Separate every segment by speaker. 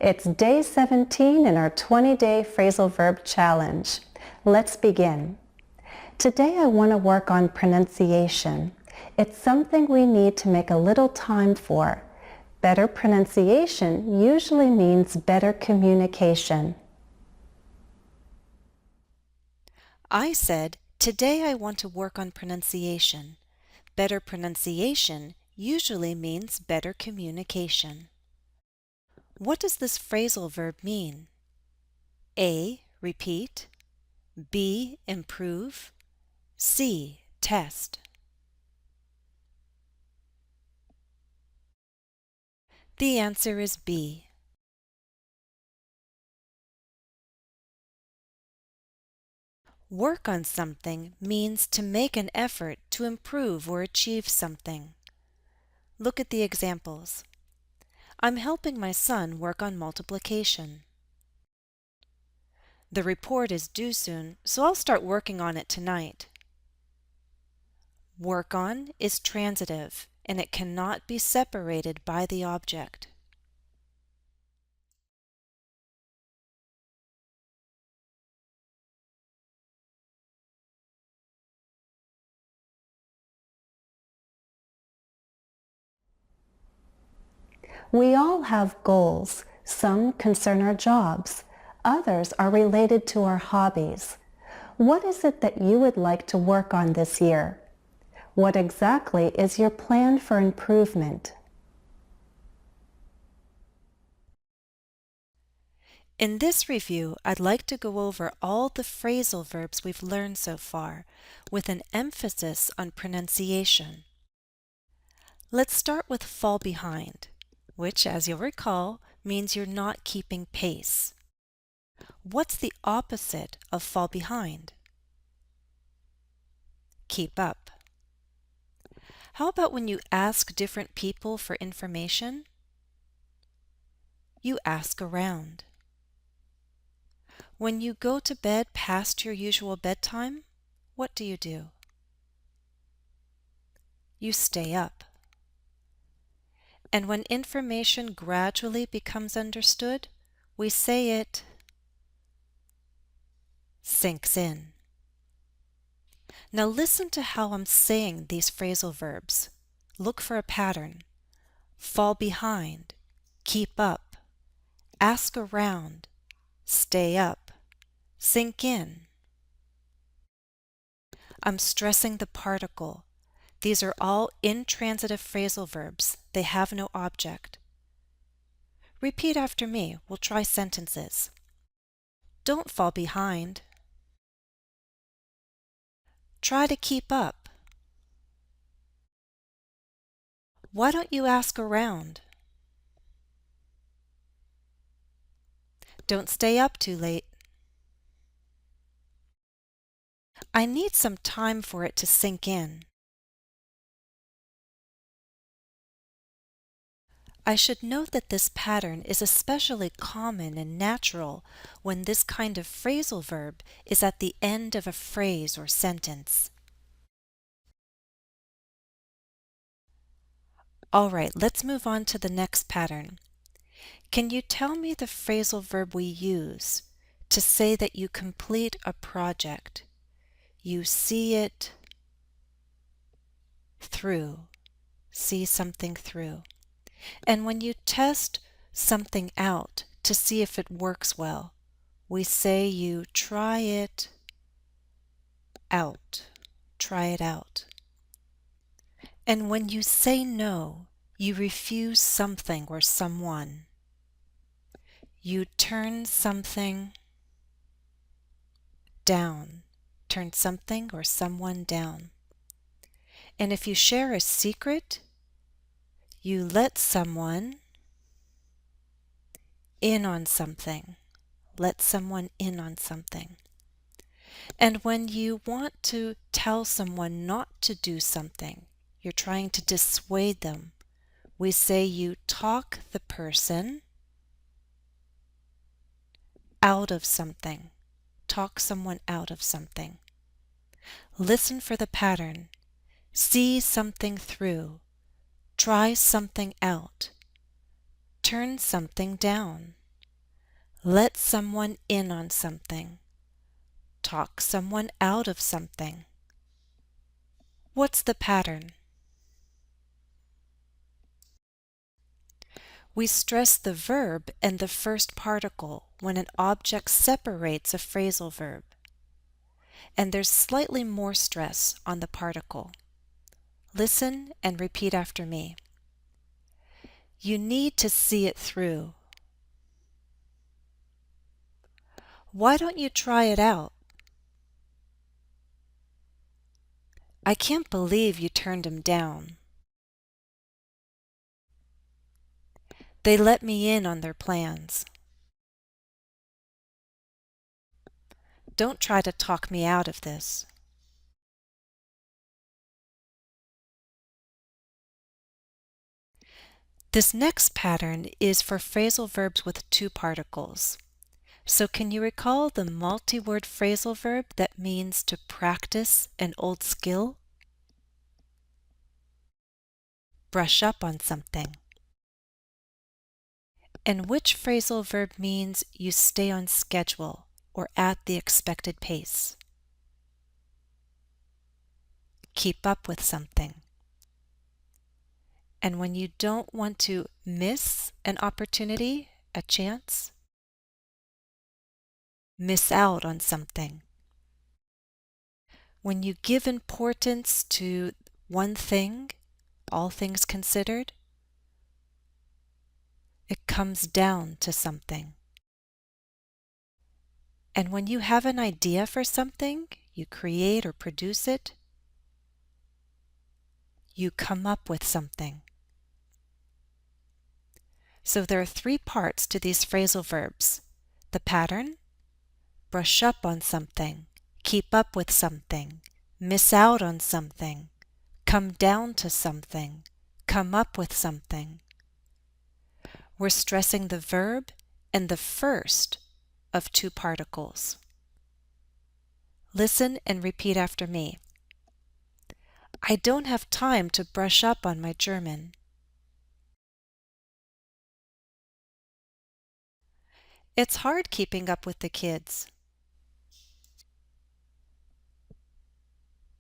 Speaker 1: It's day 17 in our 20-day phrasal verb challenge. Let's begin. Today I want to work on pronunciation. It's something we need to make a little time for. Better pronunciation usually means better communication.
Speaker 2: I said, today I want to work on pronunciation. Better pronunciation usually means better communication. What does this phrasal verb mean? A. Repeat. B. Improve. C. Test. The answer is B. Work on something means to make an effort to improve or achieve something. Look at the examples. I'm helping my son work on multiplication. The report is due soon, so I'll start working on it tonight. Work on is transitive, and it cannot be separated by the object.
Speaker 1: We all have goals. Some concern our jobs. Others are related to our hobbies. What is it that you would like to work on this year? What exactly is your plan for improvement?
Speaker 2: In this review, I'd like to go over all the phrasal verbs we've learned so far, with an emphasis on pronunciation. Let's start with fall behind, which, as you'll recall, means you're not keeping pace. What's the opposite of fall behind? Keep up. How about when you ask different people for information? You ask around. When you go to bed past your usual bedtime, what do? You stay up. And when information gradually becomes understood, we say it sinks in. Now listen to how I'm saying these phrasal verbs. Look for a pattern. Fall behind, keep up, ask around, stay up, sink in. I'm stressing the particle. These are all intransitive phrasal verbs. They have no object. Repeat after me. We'll try sentences. Don't fall behind. Try to keep up. Why don't you ask around? Don't stay up too late. I need some time for it to sink in. I should note that this pattern is especially common and natural when this kind of phrasal verb is at the end of a phrase or sentence. All right, let's move on to the next pattern. Can you tell me the phrasal verb we use to say that you complete a project? You see it through. See something through. And when you test something out to see if it works well, we say you try it out. Try it out. And when you say no, you refuse something or someone. You turn something down. Turn something or someone down. And if you share a secret, you let someone in on something. Let someone in on something. And when you want to tell someone not to do something, you're trying to dissuade them, we say you talk the person out of something. Talk someone out of something. Listen for the pattern. See something through. Try something out. Turn something down. Let someone in on something. Talk someone out of something. What's the pattern? We stress the verb and the first particle when an object separates a phrasal verb, and there's slightly more stress on the particle. Listen and repeat after me. You need to see it through. Why don't you try it out? I can't believe you turned him down. They let me in on their plans. Don't try to talk me out of this. This next pattern is for phrasal verbs with two particles. So can you recall the multi-word phrasal verb that means to practice an old skill? Brush up on something. And which phrasal verb means you stay on schedule or at the expected pace? Keep up with something. And when you don't want to miss an opportunity, a chance, miss out on something. When you give importance to one thing, all things considered, it comes down to something. And when you have an idea for something, you create or produce it, you come up with something. So there are three parts to these phrasal verbs: the pattern, brush up on something, keep up with something, miss out on something, come down to something, come up with something. We're stressing the verb and the first of two particles. Listen and repeat after me. I don't have time to brush up on my German. It's hard keeping up with the kids.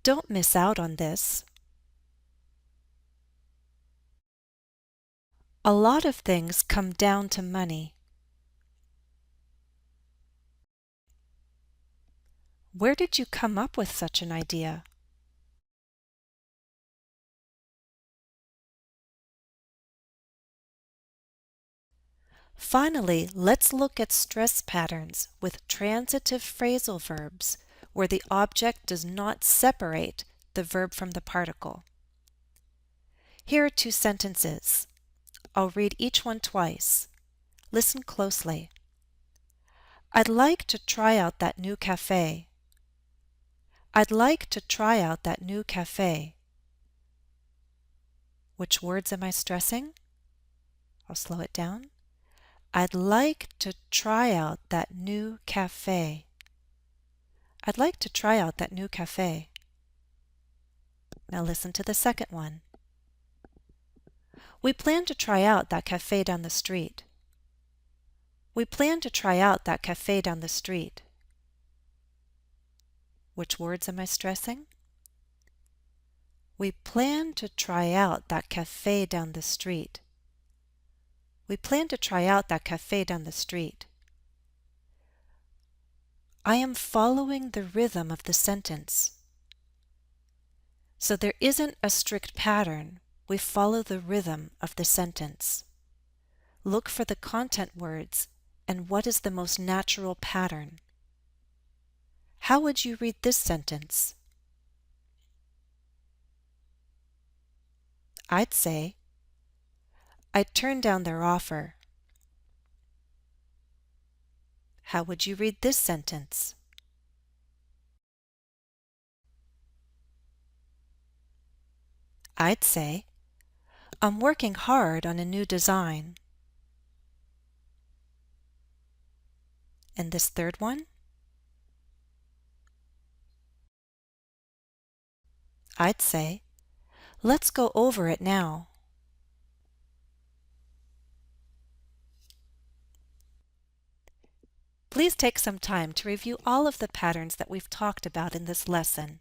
Speaker 2: Don't miss out on this. A lot of things come down to money. Where did you come up with such an idea? Finally, let's look at stress patterns with transitive phrasal verbs where the object does not separate the verb from the particle. Here are two sentences. I'll read each one twice. Listen closely. I'd like to try out that new cafe. I'd like to try out that new cafe. Which words am I stressing? I'll slow it down. I'd like to try out that new cafe. I'd like to try out that new cafe. Now listen to the second one. We plan to try out that cafe down the street. We plan to try out that cafe down the street. Which words am I stressing? We plan to try out that cafe down the street. We plan to try out that cafe down the street. I am following the rhythm of the sentence. So there isn't a strict pattern. We follow the rhythm of the sentence. Look for the content words and what is the most natural pattern. How would you read this sentence? I'd say, I turned down their offer. How would you read this sentence? I'd say, I'm working hard on a new design. And this third one? I'd say, let's go over it now. Please take some time to review all of the patterns that we've talked about in this lesson.